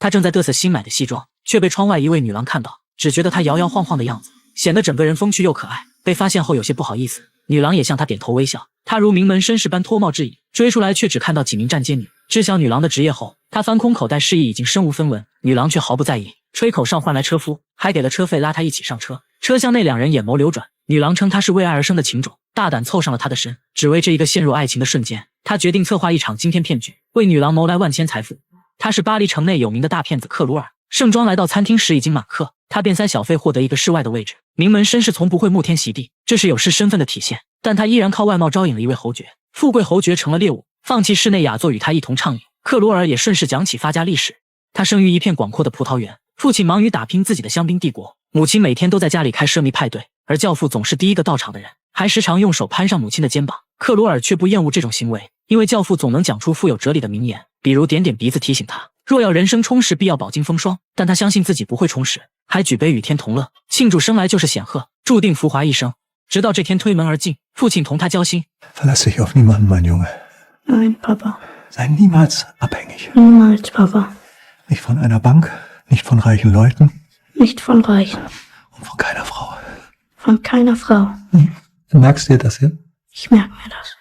他正在嘚瑟新买的西装，却被窗外一位女郎看到，只觉得他摇摇晃晃的样子，显得整个人风趣又可爱。被发现后有些不好意思，女郎也向他点头微笑。他如名门绅士般脱帽致意，追出来却只看到几名站街女。知晓女郎的职业后，他翻空口袋示意已经身无分文，女郎却毫不在意，吹口哨唤来车夫，还给了车费拉他一起上车。车厢内两人眼眸流转，女郎称他是为爱而生的情种，大胆凑上了他的身，只为这一个陷入爱情的瞬间。他决定策划一场惊天骗局，为女郎谋来万千财富。他是巴黎城内有名的大骗子克鲁尔。盛装来到餐厅时已经满客，他便塞小费获得一个室外的位置。名门绅士从不会沐天席地，这是有失身份的体现，但他依然靠外貌招引了一位侯爵。富贵侯爵成了猎物，放弃室内雅座与他一同畅饮。克鲁尔也顺势讲起发家历史。他生于一片广阔的葡萄园，父亲忙于打拼自己的香槟帝国，母亲每天都在家里开奢靡派对，而教父总是第一个到场的人，还时常用手攀上母亲的肩膀。克鲁尔却不厌恶这种行为，因为教父总能讲出富有哲理的名言，比如点点鼻子提醒他，若要人生充实，必要饱经风霜。但他相信自己不会充实，还举杯与天同乐，庆祝生来就是显赫，注定浮华一生。直到这天推门而进，父亲同他交心。Verlass dich auf niemanden, mein Junge. Nein, Papa. Sei niemals abhängig. Niemals, Papa. Nicht von einer Bank, nicht von reichen Leuten. Nicht von Reichen. Und von keiner Frau. Von keiner Frau. Du merkst dir das hin? Ich merke mir das.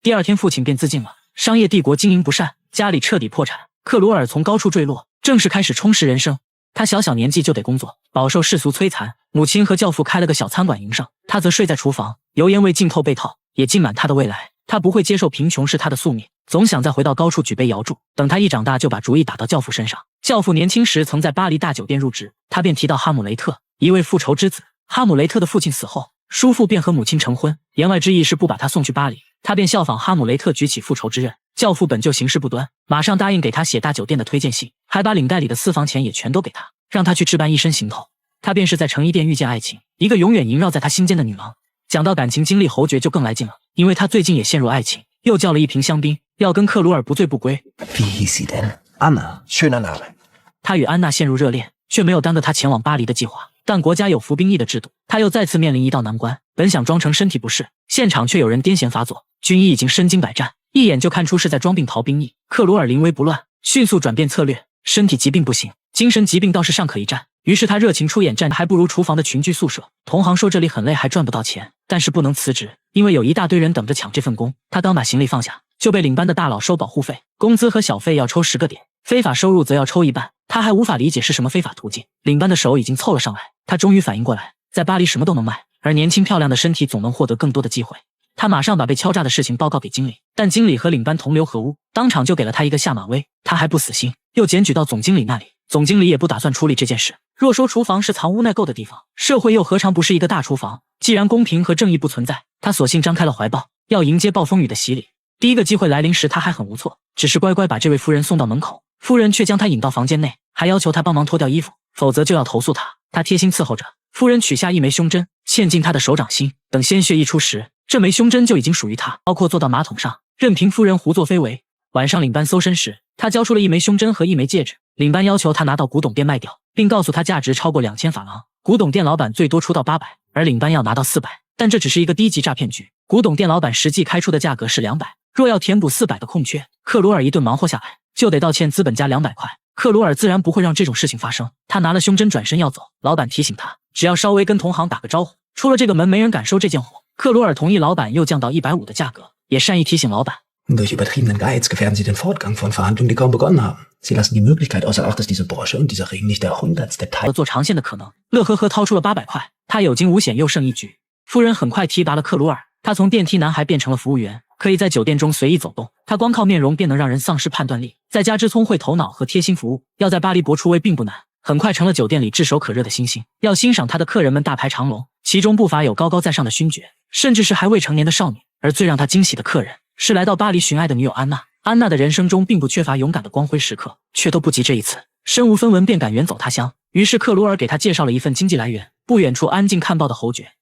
第二天父亲便自尽了，商业帝国经营不善，家里彻底破产。克鲁尔从高处坠落，正式开始充实人生。他小小年纪就得工作，饱受世俗摧残。母亲和教父开了个小餐馆营生，他则睡在厨房，油烟味浸透被套，也浸满他的未来。他不会接受贫穷是他的宿命，总想再回到高处举杯摇柱。等他一长大，就把主意打到教父身上。教父年轻时曾在巴黎大酒店入职，他便提到哈姆雷特，一位复仇之子。哈姆雷特的父亲死后，叔父便和母亲成婚，言外之意是不把他送去巴黎。他便效仿哈姆雷特举起复仇之刃。教父本就行事不端，马上答应给他写大酒店的推荐信，还把领带里的私房钱也全都给他，让他去置办一身行头。他便是在成衣店遇见爱情，一个永远萦绕在他心间的女郎。讲到感情经历，侯爵就更来劲了，因为他最近也陷入爱情，又叫了一瓶香槟，要跟克鲁尔不醉不归。 Wie hieß sie denn? Anna. Schöner Name. 他与安娜陷入热恋，却没有耽搁他前往巴黎的计划。但国家有服兵役的制度，他又再次面临一道难关。本想装成身体不适，现场却有人癫痫发作，军医已经身经百战，一眼就看出是在装病逃兵役。克鲁尔临危不乱，迅速转变策略，身体疾病不行，精神疾病倒是尚可一战。于是他热情出演战，还不如厨房的群居宿舍。同行说这里很累，还赚不到钱，但是不能辞职，因为有一大堆人等着抢这份工。他刚把行李放下，就被领班的大佬收保护费，工资和小费要抽10个点，非法收入则要抽一半。他还无法理解是什么非法途径，领班的手已经凑了上来。他终于反应过来，在巴黎什么都能卖，而年轻漂亮的身体总能获得更多的机会。他马上把被敲诈的事情报告给经理，但经理和领班同流合污，当场就给了他一个下马威。他还不死心，又检举到总经理那里，总经理也不打算处理这件事。若说厨房是藏污纳垢的地方，社会又何尝不是一个大厨房？既然公平和正义不存在，他索性张开了怀抱，要迎接暴风雨的洗礼。第一个机会来临时，他还很无措，只是乖乖把这位夫人送到门口。夫人却将他引到房间内，还要求他帮忙脱掉衣服，否则就要投诉他。他贴心伺候着，夫人取下一枚胸针，嵌进他的手掌心，等鲜血溢出时，这枚胸针就已经属于他。包括坐到马桶上，任凭夫人胡作非为。晚上领班搜身时，他交出了一枚胸针和一枚戒指。领班要求他拿到古董店卖掉，并告诉他价值超过2000法郎，古董店老板最多出到800，而领班要拿到400。但这只是一个低级诈骗局，古董店老板实际开出的价格是200。若要填补400的空缺，克鲁尔一顿忙活下来，就得道歉资本家200块。克鲁尔自然不会让这种事情发生，他拿了胸针转身要走，老板提醒他，只要稍微跟同行打个招呼，出了这个门没人敢收这件货。克鲁尔同意老板又降到150的价格，也善意提醒老板。Durch übertriebenen Geiz gefährden sie den Fortgang von Verhandlungen, die kaum begonnen haben. Sie lassen die Möglichkeit außer Acht, dass diese Brosche und dieser Ring nicht der hundertste Teil 做长线的可能。乐呵呵掏出了800块，他有惊无险，又胜一局。夫人很快提拔了克鲁尔，他从电梯男孩变成了服务员，可以在酒店中随意走动。他光靠面容便能让人丧失判断力，再加之聪慧头脑和贴心服务，要在巴黎搏出位并不难。很快成了酒店里炙手可热的星星，要欣赏他的客人们大排长龙，其中不乏有高高在上的勋爵，甚至是还未成年的少女。而最让他惊喜的客人是来到巴黎寻爱的女友安娜。安娜的人生中并不缺乏勇敢的光辉时刻，却都不及这一次。身无分文便敢远走他乡，于是克鲁尔给他介绍了一份经济来源，不远处安静看报的侯爵。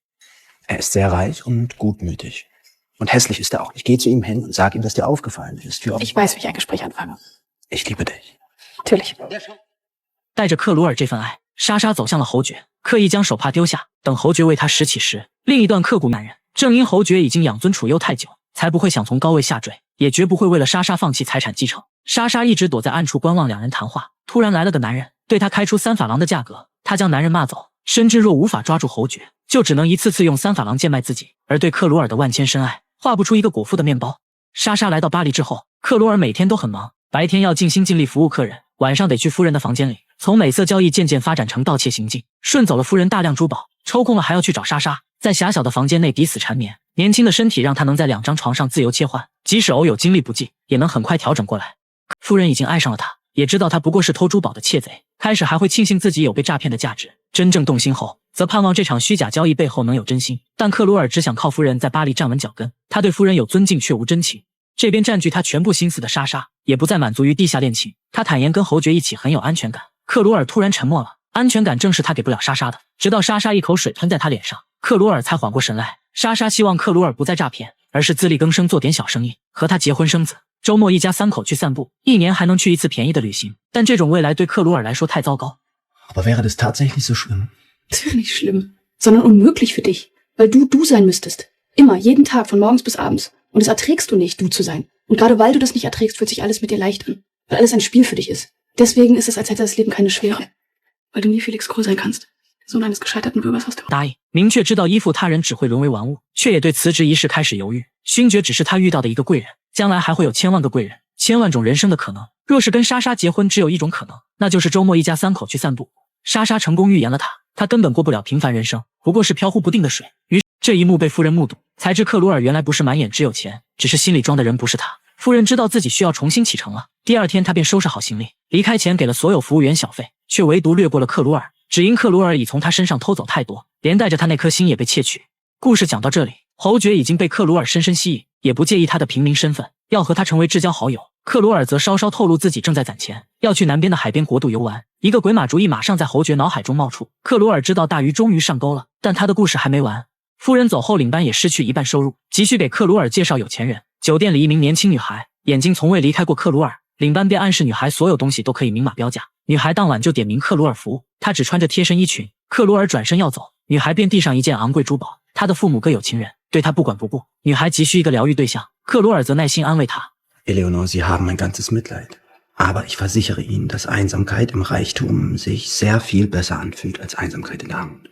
ist sehr reich und gutmütig. Und hässlich ist er auch nicht. Geh zu ihm hin und sag ihm, dass dir aufgefallen ist. Ich weiß, wie ich ein Gespräch anfange. Ich liebe dich. Natürlich. 带着克鲁尔这份爱，莎莎走向了侯爵，刻意将手帕丢下。等侯爵为她拾起时，另一段刻骨男人。正因侯爵已经养尊处优太久，才不会想从高位下坠，也绝不会为了莎莎放弃财产继承。莎莎一直躲在暗处观望两人谈话，突然来了个男人，对他开出3法郎的价格。他将男人骂走，深知若无法抓住侯爵，就只能一次次用3法郎贱卖自己。而对克鲁尔的万千深爱，画不出一个果腹的面包。莎莎来到巴黎之后，克鲁尔每天都很忙，白天要尽心尽力服务客人，晚上得去夫人的房间里，从美色交易渐渐发展成盗窃行径，顺走了夫人大量珠宝，抽空了还要去找莎莎，在狭小的房间内抵死缠绵。年轻的身体让他能在2张床上自由切换，即使偶有精力不济，也能很快调整过来。夫人已经爱上了他，也知道他不过是偷珠宝的窃贼，开始还会庆幸自己有被诈骗的价值，真正动心后，则盼望这场虚假交易背后能有真心。但克鲁尔只想靠夫人在巴黎站稳脚跟，他对夫人有尊敬却无真情。这边占据他全部心思的莎莎，也不再满足于地下恋情，他坦言跟侯爵一起很有安全感。克鲁尔突然沉默了，安全感正是他给不了莎莎的。直到莎莎一口水喷在他脸上，克鲁尔才缓过神来。莎莎希望克鲁尔不再诈骗，而是自力更生做点小生意，和他结婚生子，周末一家3口去散步，1年还能去一次便宜的旅行。但这种未来对克鲁尔来说太糟糕。Aber wäre das tatsächlich so schlimm? Natürlich schlimm, sondern unmöglich für dich, weil du sein müsstest. Immer, jeden Tag, von morgens bis abends. Und das erträgst du nicht, du zu sein. Und gerade weil du das nicht erträgst, fühlt sich alles mit dir leicht an. Weil alles ein Spiel für dich ist. Deswegen ist es, als hätte das Leben keine Schwere. Weil du nie Felix Kroh sein kannst. Der Sohn eines gescheiterten Bürgers aus der... 答应，明确知道依附他人只会沦为玩物，却也对辞职一事开始犹豫。勋爵只是他遇到的一个贵人，将来还会有千万个贵人，千万种人生的可能。若是跟莎莎结婚，只有一种可能，那就是周末一家3口去散步。莎莎成功预言了他根本过不了平凡人生，不过是飘忽不定的水。于是这一幕被夫人目睹，才知克鲁尔原来不是满眼只有钱，只是心里装的人不是他。夫人知道自己需要重新启程了，第2天他便收拾好行李，离开前给了所有服务员小费，却唯独略过了克鲁尔，只因克鲁尔已从他身上偷走太多，连带着他那颗心也被窃取。故事讲到这里，侯爵已经被克鲁尔深深吸引，也不介意他的平民身份，要和他成为至交好友。克鲁尔则稍稍透露自己正在攒钱，要去南边的海边国度游玩。一个鬼马主意马上在侯爵脑海中冒出。克鲁尔知道大鱼终于上钩了，但他的故事还没完。夫人走后，领班也失去一半收入，急需给克鲁尔介绍有钱人。酒店里一名年轻女孩，眼睛从未离开过克鲁尔，领班便暗示女孩所有东西都可以明码标价。女孩当晚就点名克鲁尔服务，她只穿着贴身衣裙。克鲁尔转身要走，女孩便递上一件昂贵珠宝。她的父母各有情人，对她不管不顾。女孩急需一个疗愈对象，克鲁尔则耐心安慰她。Eleonore, Sie haben mein ganzes Mitleid. Aber ich versichere Ihnen, dass Einsamkeit im Reichtum sich sehr viel besser anfühlt als Einsamkeit in der Armut.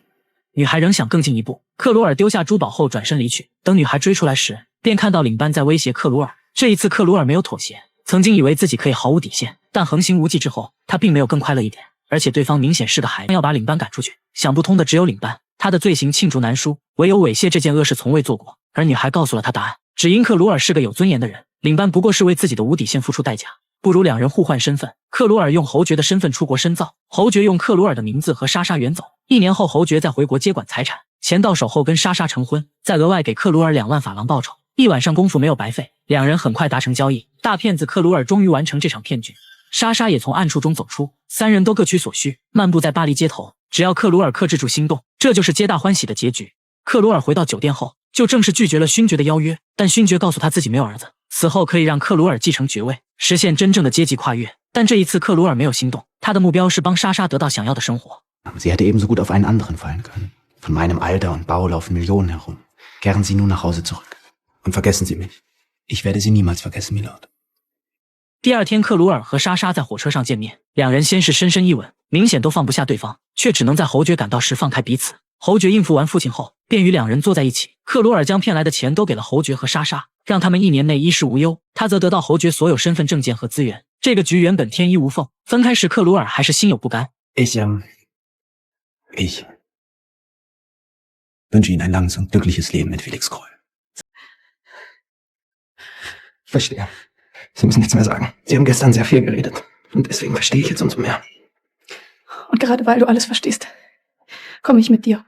女孩仍想更进一步，克鲁尔丢下珠宝后转身离去。等女孩追出来时，便看到领班在威胁克鲁尔。这一次克鲁尔没有妥协，曾经以为自己可以毫无底线，但横行无忌之后，他并没有更快乐一点。而且对方明显是个孩子，要把领班赶出去。想不通的只有领班，他的罪行罄竹难书，唯有猥亵这件恶事从未做过。而女孩告诉了他答案，只因克鲁尔是个有尊严的人，领班不过是为自己的无底线付出代价。不如两人互换身份，克鲁尔用侯爵的身份出国深造，侯爵用克鲁尔的名字和莎莎远走。1年后，侯爵再回国接管财产，钱到手后跟莎莎成婚，再额外给克鲁尔2万法郎报酬。1晚上功夫没有白费，两人很快达成交易。大骗子克鲁尔终于完成这场骗局，莎莎也从暗处中走出，三人都各取所需，漫步在巴黎街头。只要克鲁尔克制住心动，这就是皆大欢喜的结局。克鲁尔回到酒店后，就正式拒绝了勋爵的邀约，但勋爵告诉他自己没有儿子，死后可以让克鲁尔继承爵位，实现真正的阶级跨越。但这一次克鲁尔没有心动，他的目标是帮莎莎得到想要的生活。Sie hätte ebenso gut auf einen anderen fallen können. Von meinem Alter und Bau laufen Millionen herum. Kehren Sie nun nach Hause zurück. Und vergessen Sie mich. Ich werde Sie niemals vergessen, Milord. 第2天，克鲁尔和莎莎在火车上见面，两人先是深深一吻，明显都放不下对方，却只能在侯爵赶到时放开彼此。侯爵应付完父亲后，便与两人坐在一起。克鲁尔将骗来的钱都给了侯爵和莎莎，让他们1年内衣食无忧，他则得到侯爵所有身份证件和资源。这个局原本天衣无缝，分开时克鲁尔还是心有不甘。Ich wünsche Ihnen ein langes und glückliches Leben mit Felix Kroll. Verstehe. Sie müssen nichts mehr sagen. Sie haben gestern sehr viel geredet. Und deswegen verstehe ich jetzt umso mehr. Und gerade weil du alles verstehst, komme ich mit dir.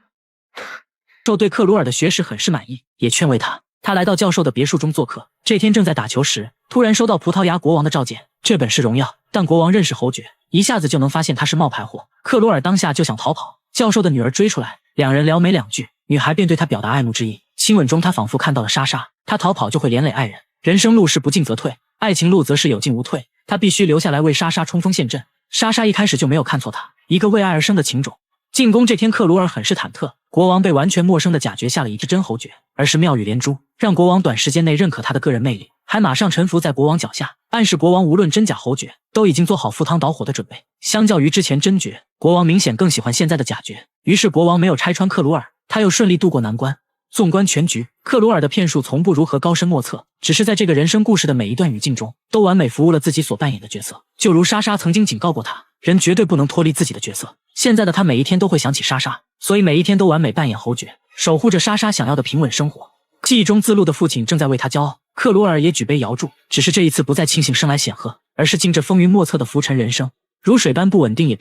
教授对克鲁尔的学识很是满意，也劝慰他。他来到教授的别墅中做客，这天正在打球时，突然收到葡萄牙国王的召见。这本是荣耀，但国王认识侯爵，一下子就能发现他是冒牌货。克鲁尔当下就想逃跑，教授的女儿追出来，两人聊没2句，女孩便对他表达爱慕之意。亲吻中，他仿佛看到了莎莎，他逃跑就会连累爱人。人生路是不进则退，爱情路则是有进无退，他必须留下来为莎莎冲锋陷阵。莎莎一开始就没有看错他，一个为爱而生的情种。进宫这天，克鲁尔很是忐忑，国王被完全陌生的假爵下了一支真侯爵，而是妙语连珠，让国王短时间内认可他的个人魅力，还马上臣服在国王脚下，暗示国王无论真假侯爵都已经做好赴汤蹈火的准备。相较于之前真爵，国王明显更喜欢现在的假爵，于是国王没有拆穿克鲁尔，他又顺利渡过难关。纵观全局，克鲁尔的骗术从不如何高深莫测，只是在这个人生故事的每一段语境中，都完美服务了自己所扮演的角色。就如莎莎曾经警告过他，人绝对不能脱离自己的角色。现在的他每一天都会想起莎莎，所以每一天都完美扮演侯爵，守护着莎莎想要的平稳生活。记忆中自录的父亲正在为他骄傲，克鲁尔也举杯遥祝，只是这一次不再庆幸生来显赫，而是经着风云莫测的浮沉人生，如水般不稳定也并